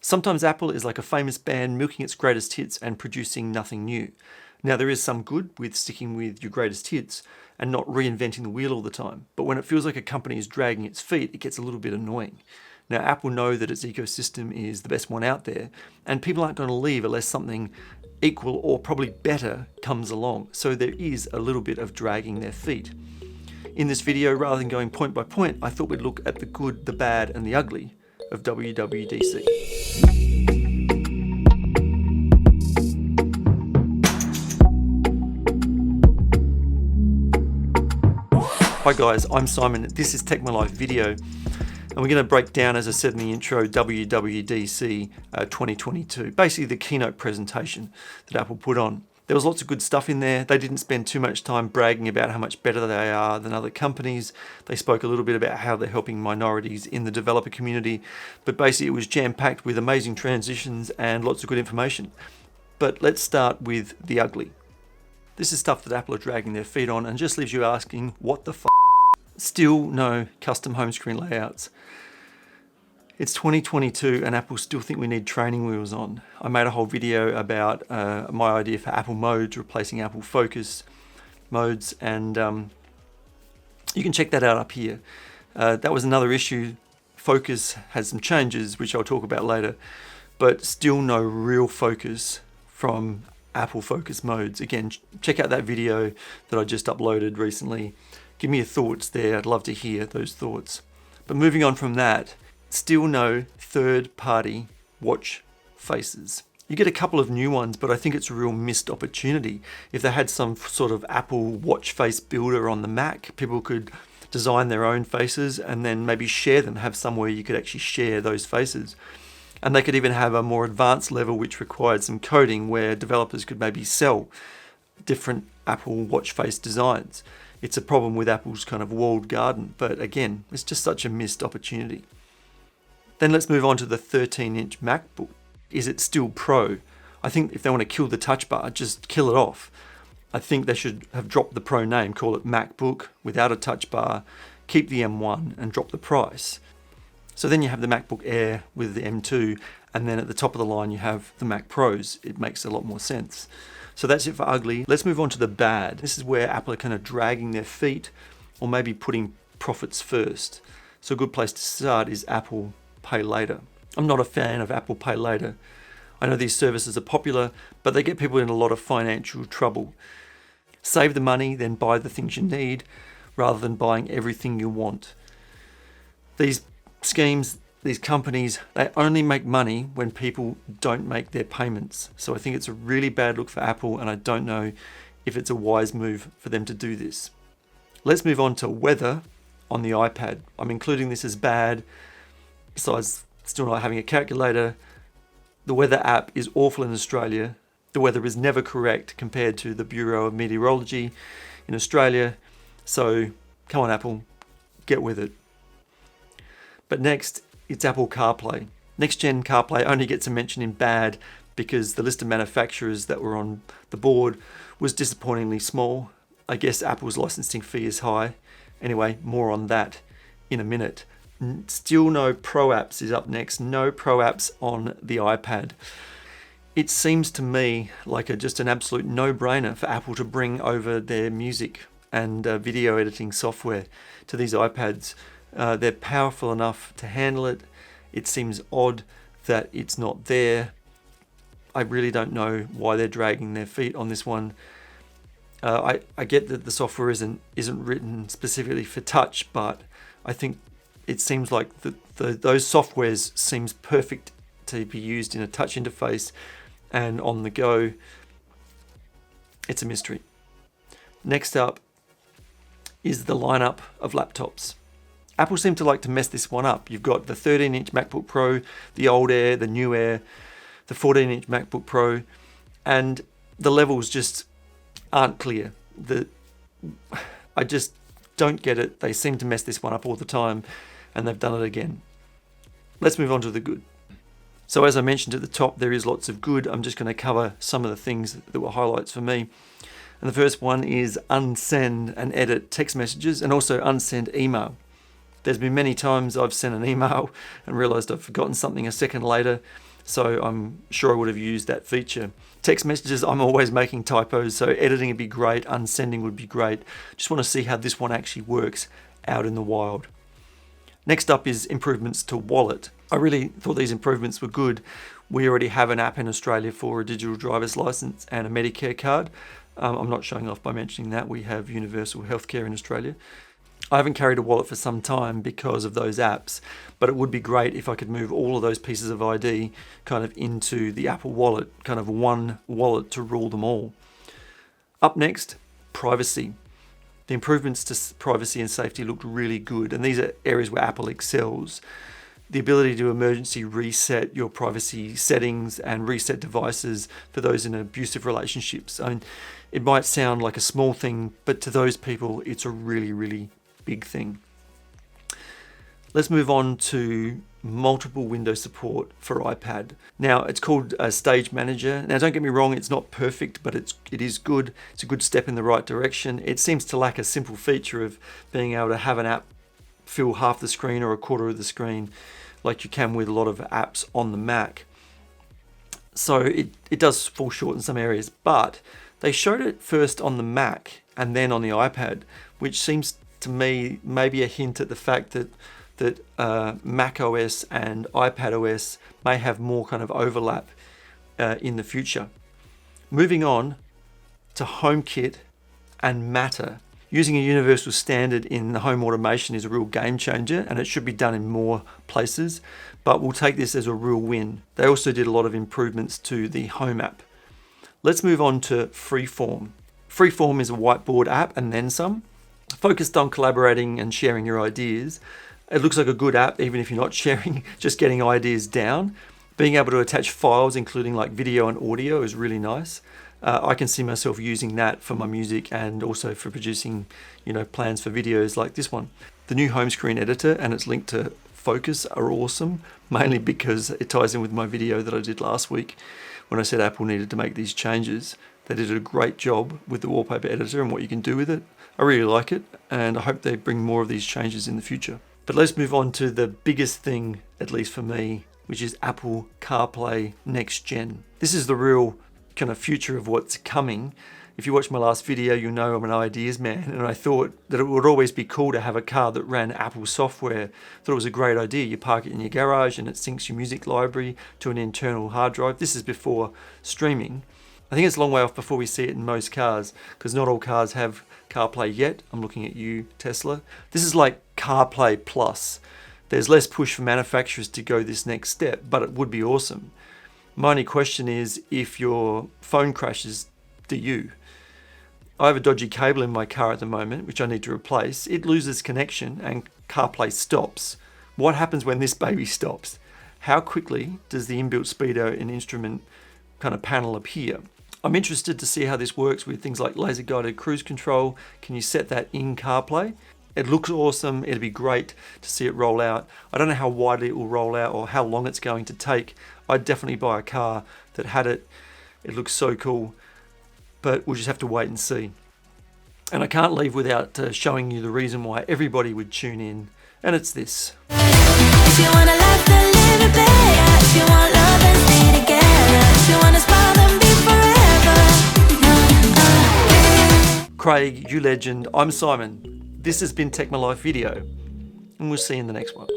Sometimes Apple is like a famous band milking its greatest hits and producing nothing new. Now, there is some good with sticking with your greatest hits and not reinventing the wheel all the time, but when it feels like a company is dragging its feet, it gets a little bit annoying. Now, Apple know that its ecosystem is the best one out there, and people aren't going to leave unless something equal or probably better comes along, so there is a little bit of dragging their feet. In this video, rather than going point by point, I thought we'd look at the good, the bad, and the ugly of WWDC. Hi guys, I'm Simon, this is Tech My Life Video, and we're going to break down, as I said in the intro, WWDC 2022, basically the keynote presentation that Apple put on. There was lots of good stuff in there. They didn't spend too much time bragging about how much better they are than other companies. They spoke a little bit about how they're helping minorities in the developer community, but basically it was jam-packed with amazing transitions and lots of good information. But let's start with the ugly. This is stuff that Apple are dragging their feet on and just leaves you asking, what the f***? Still no custom home screen layouts. It's 2022 and Apple still think we need training wheels on. I made a whole video about my idea for Apple modes, replacing Apple Focus modes, and you can check that out up here. That was another issue. Focus has some changes, which I'll talk about later, but still no real focus from Apple Focus modes. Again, check out that video that I just uploaded recently. Give me your thoughts there. I'd love to hear those thoughts. But moving on from that, still no third-party watch faces. You get a couple of new ones, but I think it's a real missed opportunity. If they had some sort of Apple watch face builder on the Mac, people could design their own faces and then maybe share them, have somewhere you could actually share those faces. And they could even have a more advanced level which required some coding where developers could maybe sell different Apple watch face designs. It's a problem with Apple's kind of walled garden, but again, it's just such a missed opportunity. Then let's move on to the 13-inch MacBook. Is it still Pro? I think if they want to kill the touch bar, just kill it off. I think they should have dropped the Pro name, call it MacBook without a touch bar, keep the M1 and drop the price. So then you have the MacBook Air with the M2, and then at the top of the line you have the Mac Pros. It makes a lot more sense. So that's it for ugly. Let's move on to the bad. This is where Apple are kind of dragging their feet or maybe putting profits first. So a good place to start is Apple Pay Later. I'm not a fan of Apple Pay Later. I know these services are popular, but they get people in a lot of financial trouble. Save the money, then buy the things you need, rather than buying everything you want. These schemes, these companies, they only make money when people don't make their payments. So I think it's a really bad look for Apple, and I don't know if it's a wise move for them to do this. Let's move on to weather on the iPad. I'm including this as bad, besides still not having a calculator. The weather app is awful in Australia. The weather is never correct compared to the Bureau of Meteorology in Australia. So come on, Apple, get with it. But next, it's Apple CarPlay. Next-gen CarPlay only gets a mention in bad because the list of manufacturers that were on the board was disappointingly small. I guess Apple's licensing fee is high. Anyway, more on that in a minute. Still no Pro apps is up next. No Pro apps on the iPad. It seems to me like just an absolute no-brainer for Apple to bring over their music and video editing software to these iPads. They're powerful enough to handle it. It seems odd that it's not there. I really don't know why they're dragging their feet on this one. I get that the software isn't written specifically for touch, but I think it seems like those softwares seems perfect to be used in a touch interface and on the go. It's a mystery. Next up is the lineup of laptops. Apple seem to like to mess this one up. You've got the 13-inch MacBook Pro, the old Air, the new Air, the 14-inch MacBook Pro, and the levels just aren't clear. I just don't get it. They seem to mess this one up all the time, and they've done it again. Let's move on to the good. So as I mentioned at the top, there is lots of good. I'm just going to cover some of the things that were highlights for me. And the first one is unsend and edit text messages, and also unsend email. There's been many times I've sent an email and realized I've forgotten something a second later, so I'm sure I would have used that feature. Text messages, I'm always making typos, so editing would be great, unsending would be great. Just want to see how this one actually works out in the wild. Next up is improvements to Wallet. I really thought these improvements were good. We already have an app in Australia for a digital driver's license and a Medicare card. I'm not showing off by mentioning that. We have universal healthcare in Australia. I haven't carried a wallet for some time because of those apps, but it would be great if I could move all of those pieces of ID kind of into the Apple Wallet, kind of one wallet to rule them all. Up next, privacy. The improvements to privacy and safety looked really good, and these are areas where Apple excels. The ability to emergency reset your privacy settings and reset devices for those in abusive relationships. I mean, it might sound like a small thing, but to those people, it's a really, really big thing. Let's move on to multiple window support for iPad. Now, it's called Stage Manager. Now, don't get me wrong, it's not perfect, but it is good. It's a good step in the right direction. It seems to lack a simple feature of being able to have an app fill half the screen or a quarter of the screen like you can with a lot of apps on the Mac. So it does fall short in some areas, but they showed it first on the Mac and then on the iPad, which seems to me maybe a hint at the fact that Mac OS and iPad OS may have more kind of overlap in the future. Moving on to HomeKit and Matter. Using a universal standard in the home automation is a real game changer, and it should be done in more places, but we'll take this as a real win. They also did a lot of improvements to the Home app. Let's move on to Freeform. Freeform is a whiteboard app and then some, focused on collaborating and sharing your ideas. It looks like a good app, even if you're not sharing, just getting ideas down. Being able to attach files, including like video and audio, is really nice. I can see myself using that for my music and also for producing, plans for videos like this one. The new home screen editor and its link to Focus are awesome, mainly because it ties in with my video that I did last week when I said Apple needed to make these changes. They did a great job with the wallpaper editor and what you can do with it. I really like it, and I hope they bring more of these changes in the future. But let's move on to the biggest thing, at least for me, which is Apple CarPlay Next Gen. This is the real kind of future of what's coming. If you watch my last video, you'll know I'm an ideas man, and I thought that it would always be cool to have a car that ran Apple software. Thought it was a great idea. You park it in your garage and it syncs your music library to an internal hard drive. This is before streaming. I think it's a long way off before we see it in most cars, because not all cars have CarPlay yet. I'm looking at you, Tesla. This is like CarPlay Plus. There's less push for manufacturers to go this next step, but it would be awesome. My only question is, if your phone crashes, do you? I have a dodgy cable in my car at the moment, which I need to replace. It loses connection and CarPlay stops. What happens when this baby stops? How quickly does the inbuilt speedo and instrument kind of panel appear? I'm interested to see how this works with things like laser guided cruise control. Can you set that in CarPlay? It looks awesome. It'd be great to see it roll out. I don't know how widely it will roll out or how long it's going to take. I'd definitely buy a car that had it. It looks so cool, but we'll just have to wait and see. And I can't leave without showing you the reason why everybody would tune in, and it's this. If you wanna love, then live it better. If you want love, then stay together. If you wanna smile, then be forever. Craig, you legend. I'm Simon. This has been Tech My Life Video, and we'll see you in the next one.